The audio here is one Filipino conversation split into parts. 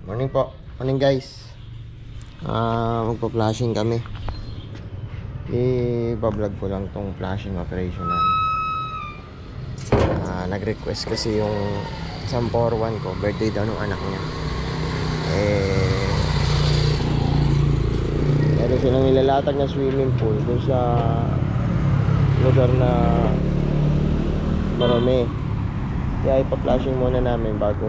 Morning po. Morning guys. Magpa-flashing kami. I-vlog ko lang tong flashing operation namin. Nag-request kasi yung isang 4-1 ko, birthday daw ng anak niya. Meron silang nilalatag na swimming pool dun sa lugar na marami. Kaya ipa-flashing muna namin bago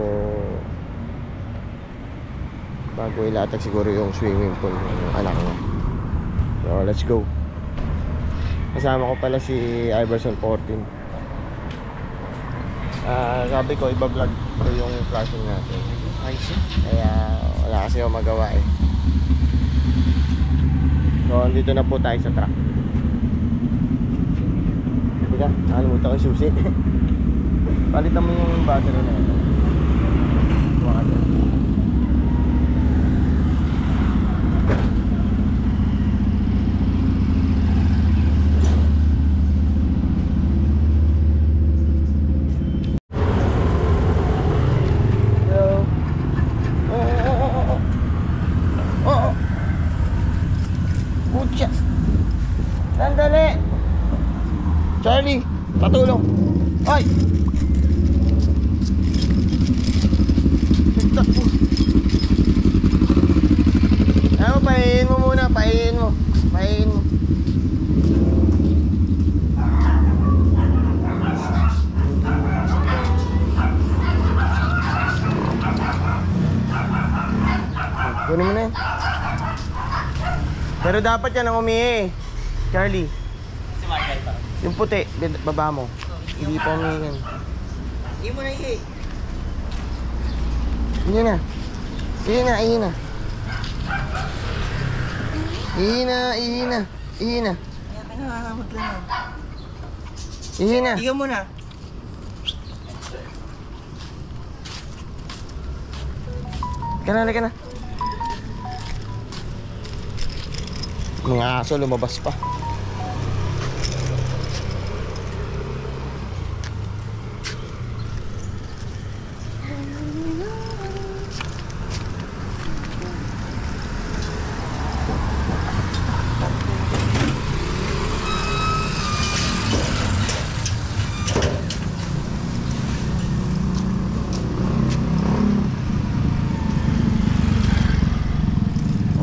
ilatag siguro yung swimming pool ng anak niya. So let's go. Kasama ko pala si Iverson 14. Sabi ko iba-vlog ko yung flashing natin. Kaya wala kasi ako magawa eh. So andito na po tayo sa truck. Teka, nakalimutan ko yung susi. Palitan mo yung battery na ito. Sandali! Charlie, patulong! Ay! Takbo! Ano, pahihin mo muna, pahihin mo. Pahihin mo. Kunin mo na yan. Pero dapat yan ang umihi. Charlie. Si Michael pa. Yung puti, baba mo. Hindi pa umihi yan. Hindi mo na ihi. Ihi na. Ihi na, ihi na. Ihi na, ihi na. Ihi na. Kaya pinakakamot lang. Ihi na. Ihi mo na. Halika na. Mga aso lumabas pa.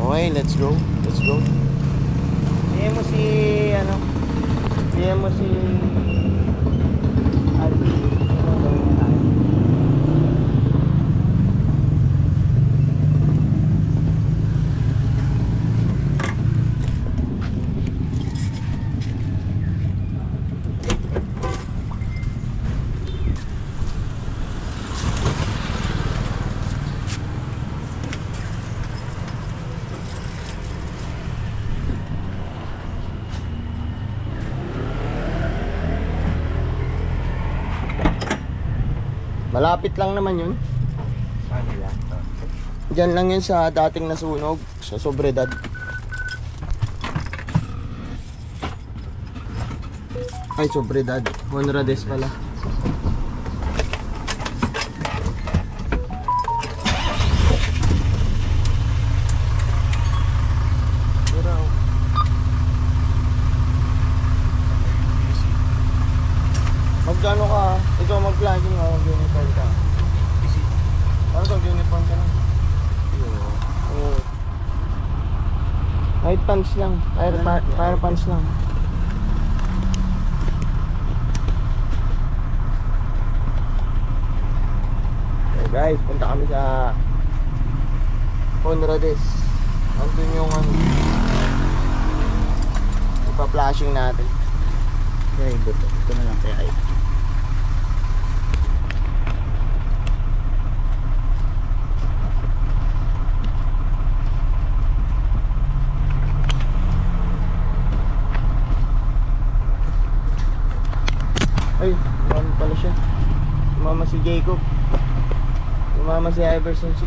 Okay, let's go. Let's go. PM mo si ano? PM mo si Albi. Malapit lang naman yun. Saan nila? Diyan lang yun sa dating nasunog sa Sobredad. Ay, Sobredad. Honrades pala. Magkano ka? Ikaw mag-vlogging ako, mag-uniform ka. Ano ka, uniform ka na? Oo. Kahit pants lang, fire pants lang. Okay guys, punta kami sa Honrades. Andun yung ipa-flashing natin. Kaya ito na lang kaya ay. Ay, ano pala siya? Sumama si Jacob. Sumama si Iverson 6.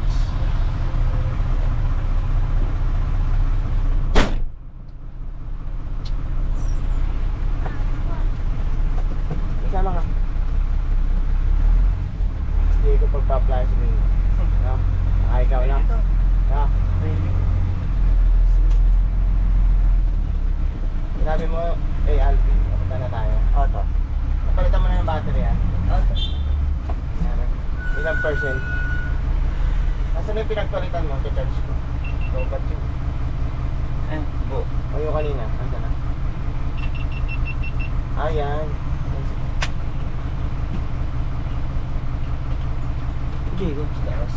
Kasama ka. Si Jacob pagpa-apply sa mga. No? Ay, ikaw na. No? Sabi mo, Alvin, kapunta na tayo. Auto. Palitan mo na ng battery yan. Auto. Ilang percent? Nasaan na yung pinagpalitan mo? Charge ko. So, ba't yun? Bu. O yung kanina? Ando na? Ayan. Okay, go. Tapos.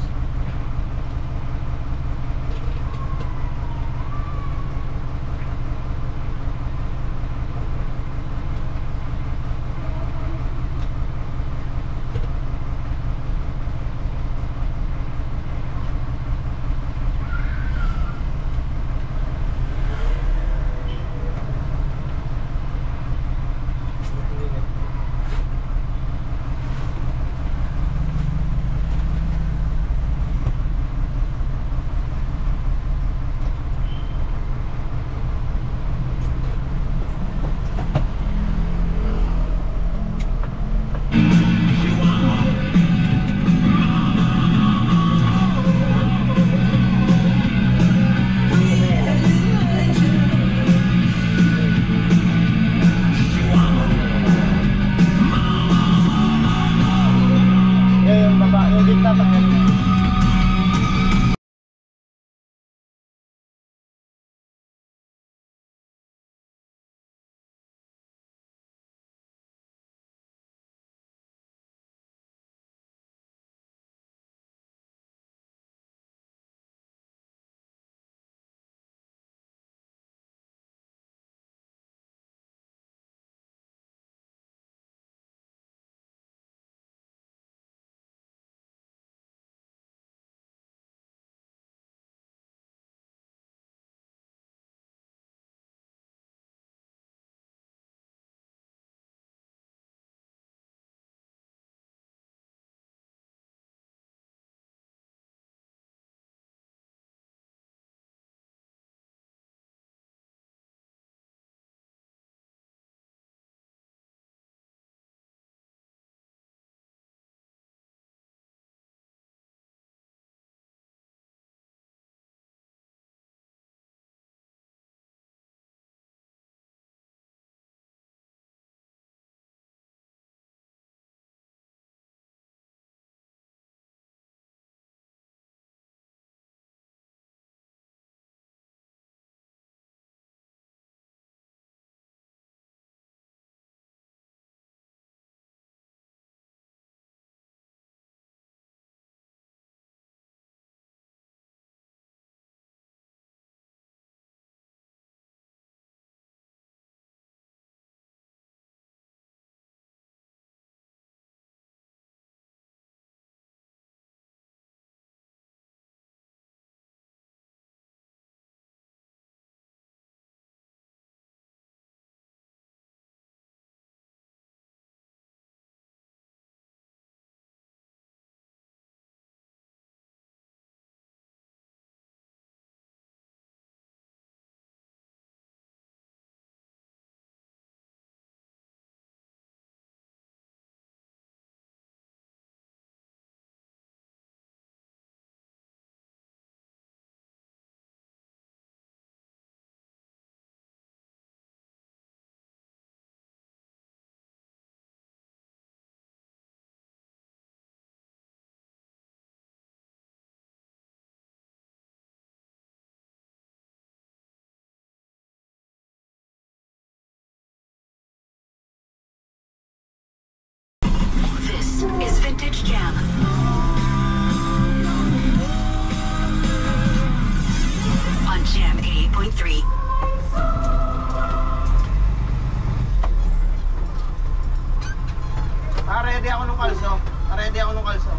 ako ng kalso. Ready ako ng kalso.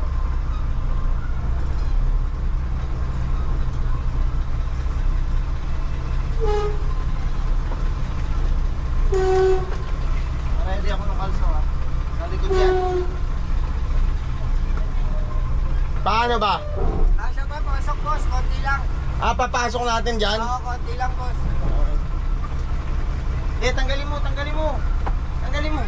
Ready ako ng kalso ha. Sa likod yan. Paano ba? Siya ba? Pasok boss, konti lang. Papasok natin dyan? Oo, konti lang boss. Tanggalin mo, tanggalin mo. Tanggalin mo.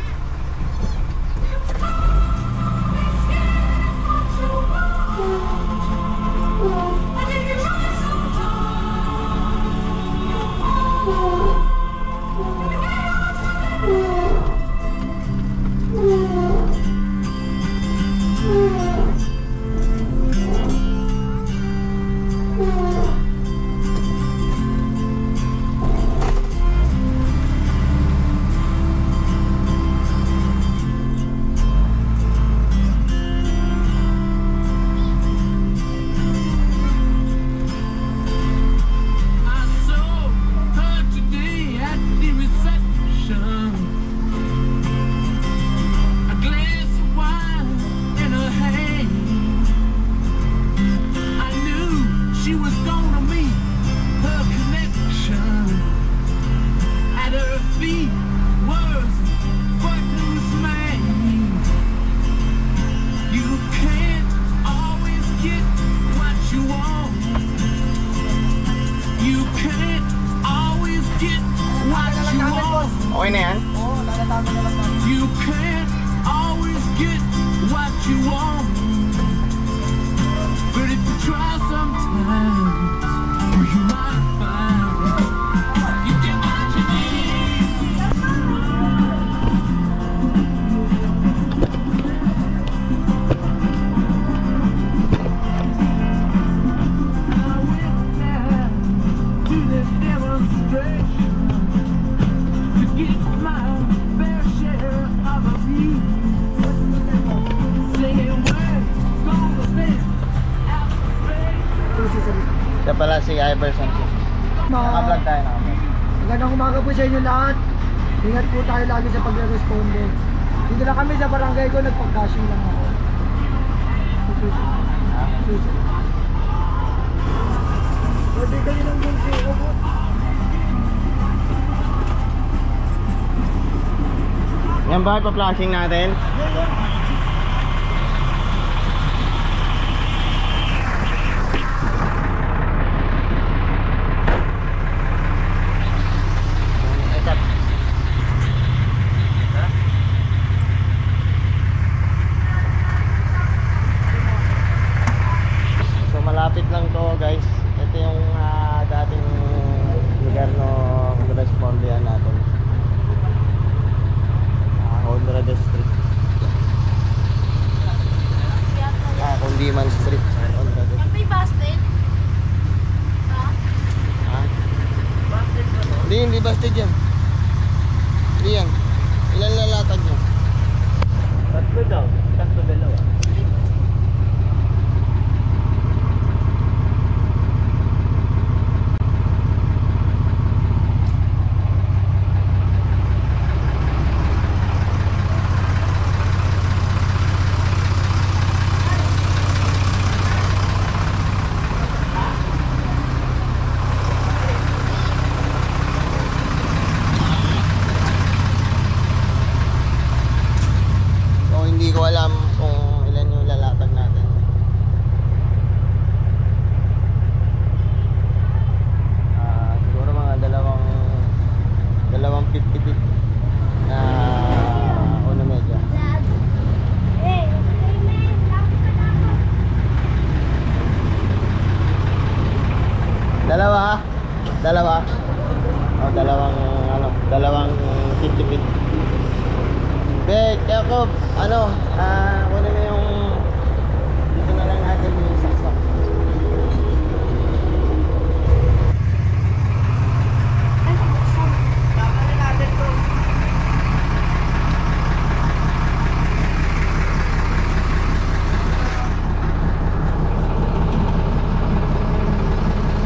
Okay na yan? Oo, lalatago na lang namin. You can't always get what you want, but if you try sometimes, you might find you get what you need. I went down to this demonstration to get my fair share of abuse. Saying words gonna spend out of space. Siya pala si Iverson. Naka-vlog tayo na. Magandang umaga po sa inyo lahat. Ingat po tayo lagi sa pagre-responde. Dito na kami sa barangay ko, nagpag-cashing lang ako. Susi. Pwede kayo ng bunsi ko po. Yan ba ipa-flashing natin? So malapit lang to guys. Ito yung dating lugar no respondihan natin. Honrado Street. Kundiman Street. Honrado. Yan may busted? Ha? Ha? Basket ba to? Hindi busted yan. Hindi yan. Ilan lalatag nyo? Tatlo daw. Tatlo dalawa. So hindi ko alam kung ilan yung lalatag natin. Siguro mga dalawang 50 na una medya. Dalawa. Dalawang 50 feet. Bek, Jacob, kunin mo yung dito na lang natin yung saksak. Tama na natin to.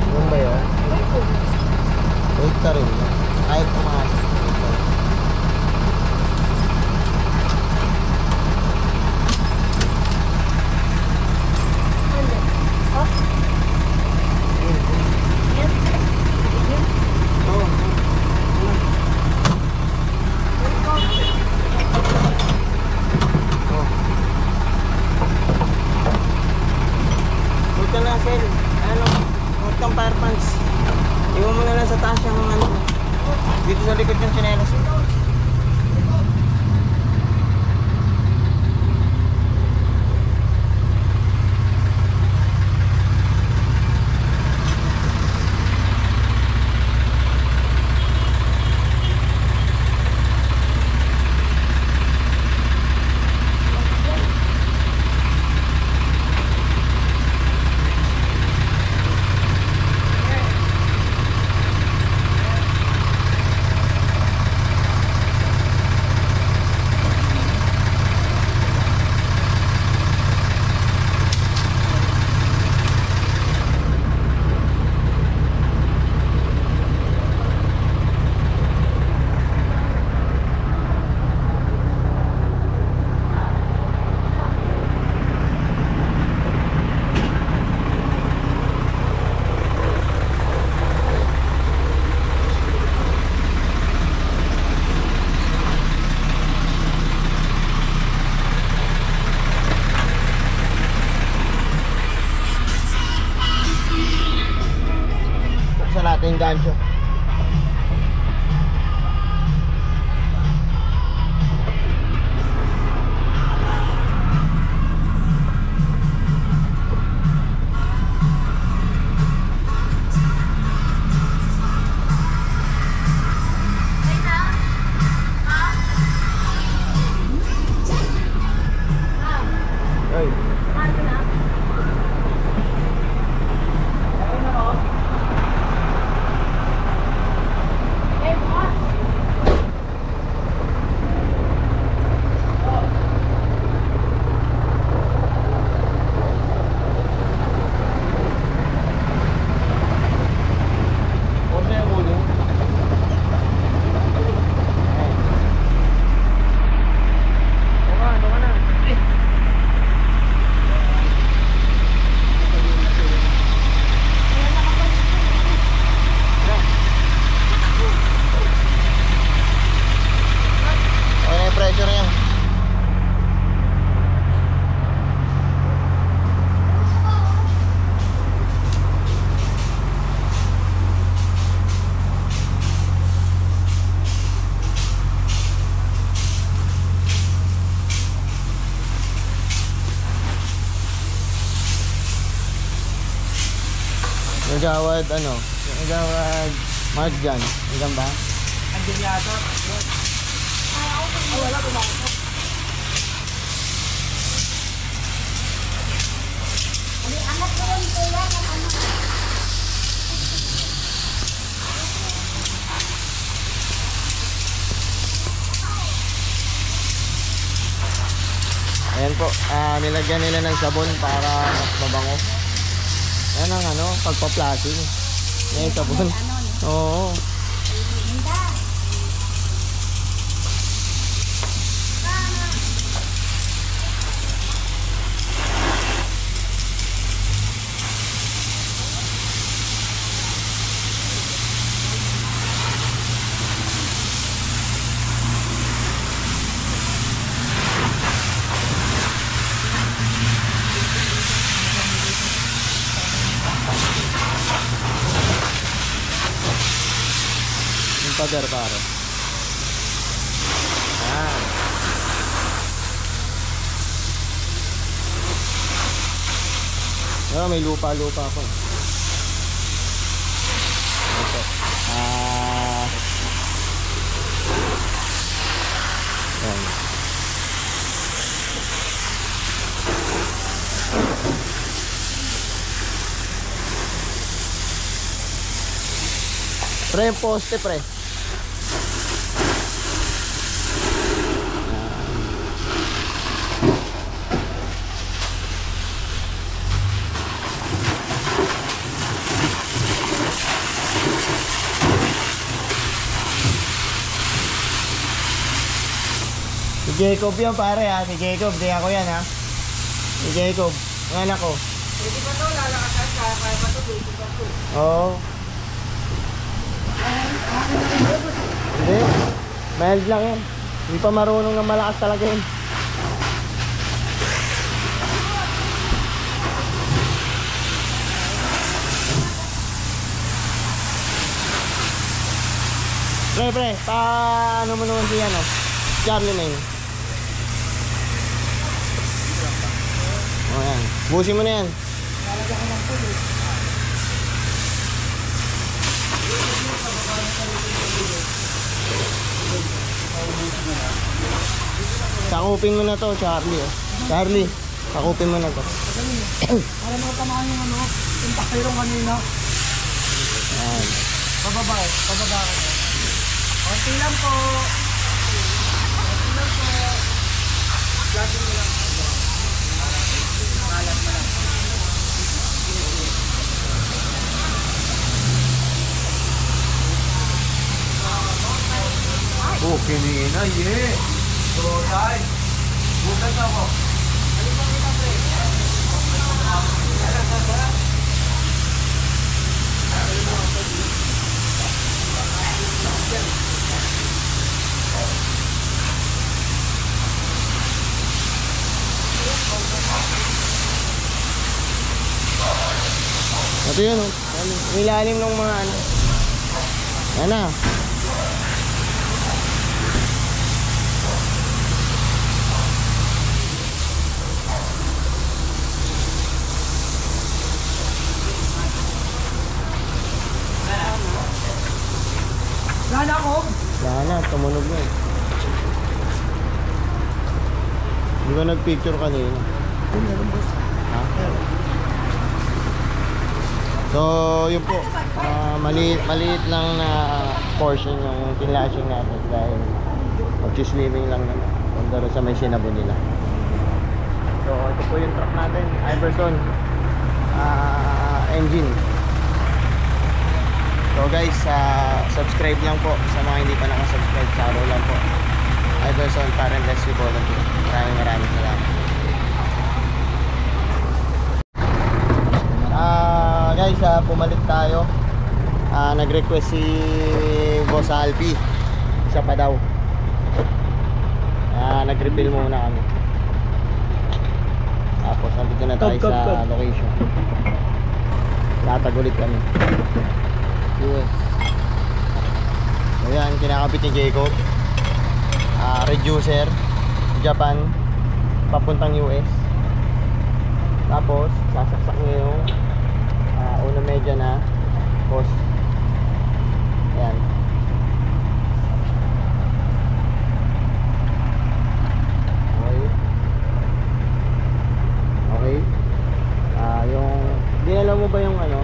Yung ba yun? Wait ka rin. Kahit pumasok. lamig ng tsinelas. Natin yung gancho. Wait na. Ha? Ay. Ano na? Eh, boss. Huwag na yung ulo. Ano ka na? Okay na yung pressure niya. Nagawad ano? Nagawad Mark Jan. Ilan ba? Andiyan yata. Wala pumasok. Anak ko rin kuya ng anak. Ayan po, nilagyan nila ng sabon para mas mabango. Ayan ang ano, pagpa-flashing. Ayan yung sabon. Oo. Yung pader pare. Ayan. May lupa-lupa ako. Ito. Ayan. Pre, yung poste pre. Si Jacob yan pare ha. Si Jacob, di ako yan ha. Si Jacob, ang anak ko. Pwede ba ito? Lalakasan ka. Kaya ba ito? Pwede ba ito? Oo. Hindi. Mild lang yan. Hindi pa marunong na malakas talaga yan. Pre, ano mo naman si ano? Charlemagne. O yan. Busin mo na yan. Lalagyan ko ng pulo. Sakupin mo na to, Charlie. Oh. Charlie, sakupin mo na to. Para matamaan yung ano, yung takirong kanina. Yan. Pababa ko. Konti lang po. Konti lang po. Lagi mo lang. Malat mo lang. Okay na, yeah. So, tay. Bukas ako. Ito yun, oh. Ilalim ng mga ano. Yan na. Lana ko. Yan na, tumunog na eh. Hindi ko nagpicture kanina. Meron boss. Ha? So, yun po. Maliit lang na portion yung pinlashing natin dahil mag-swimming lang naman. Punta rin sa may sinabo nila. So, ito po yung truck natin. Iverson engine. So guys, subscribe lang po sa mga hindi pa nakasubscribe. Follow lang po. Iverson Parent Rescue Volunteer. Maraming salamat. Guys, pumalit tayo. Nag-request si Boss Alpi. Isa pa daw. Nag-refill muna kami. Tapos nandito na tayo sa location. Latag ulit kami. US. So yan, kinakabit ni Jacob. Reducer Japan papuntang US. Tapos sasaksak niya yung una medya na boss. Ayan. Okay. Yung dinala mo ba yung ano?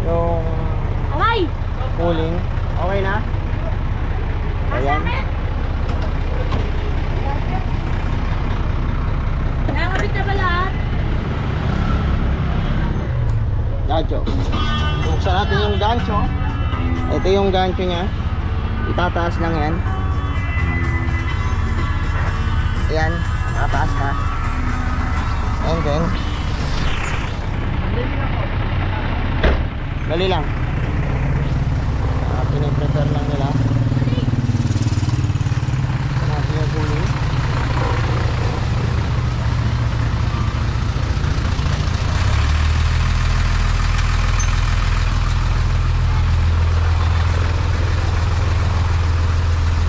Yung Alay! cooling. Okay na? Ayan. Nakakabit na ba lahat? Gancho. Buksan natin yung gancho. Ito yung gancho niya. Itataas lang yan. Ayan. Nakataas na. And then dali lang. Piniprepare lang nila. Natin yung cooling.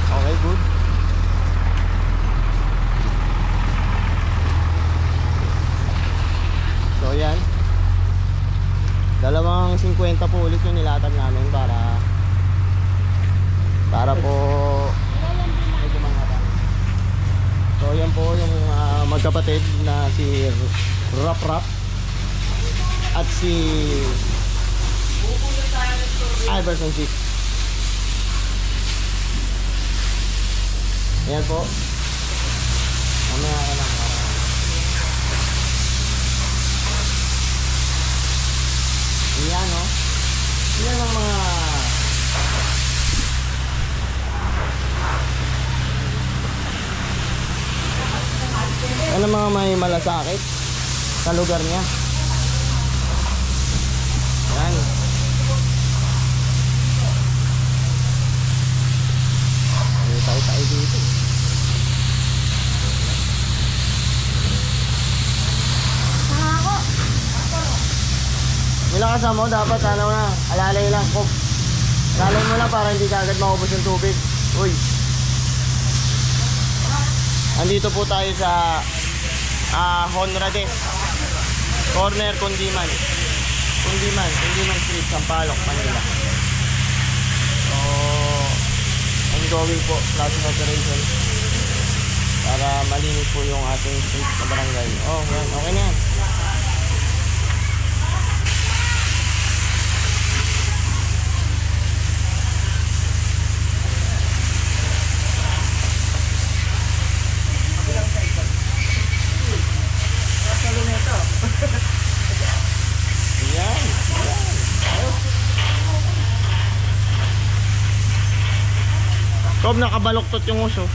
Okay, good. So yan. Dalawang 50 po ulit yung nilatag namin para po medyo manghaba. So yan po yung magkapatid na si Rap at si Iverson Chief. Ayan po. Mamaya ka lang. Ayan, no? Yan ang mga yan ang mga may malasakit sa lugar niya. Yan. Tayo dito. Nilakas mo, dapat ano na, alalay lang. Salan mo lang para hindi ka agad maubos yung tubig. Uy. Andito po tayo sa Honrades. Corner Kundiman Street, Sampaloc, Manila. So, ongoing po flashing operation para malinis po yung ating street sa barangay. Oh, yan. Okay na yan. Yan. Kob, nakabaluktot yung uso.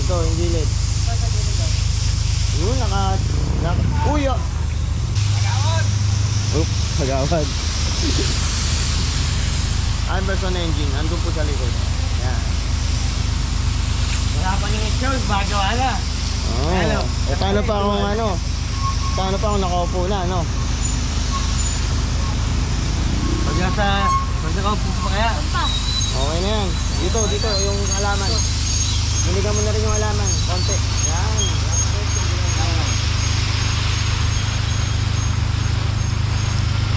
Ito, yung gilid. Yun, uy, oh. Oops, pagawad. Iverson engine, andun po sa likod. Yan. Wala pa yung exhaust, bago wala. Oh. Hello. Paano pa akong nakaupo na, no? Pag nakaupo pa kaya? Okay na yan. Dito, yung halaman. Hiligan mo na rin yung halaman. Konti. Yan.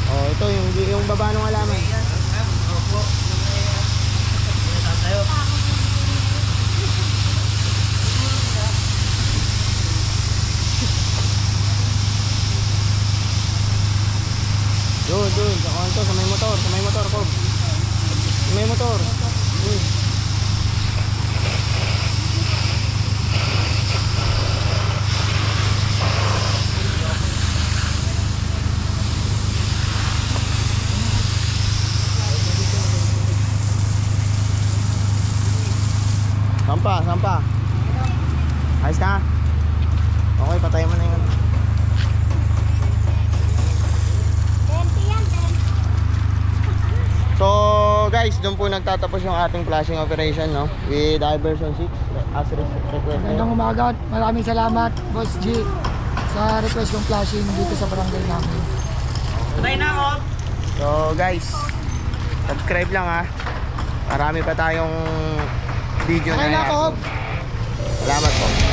Oh, ito yung baba ng halaman. Opo. Tayo. Doon, sa kanto, sa may motor, Kob. Sa may motor. Sampa. Ayos ka? Okay, patayin mo na yun. 20 yan, 10. So guys, doon po nagtatapos yung ating flashing operation, no? With Iverson 6 as request. Magandang umaga. Maraming salamat, Boss G, sa request ng flashing dito sa barangay namin. So guys, subscribe lang ha. Marami pa tayong video na Okay na, i-upload. Kob. Salamat po.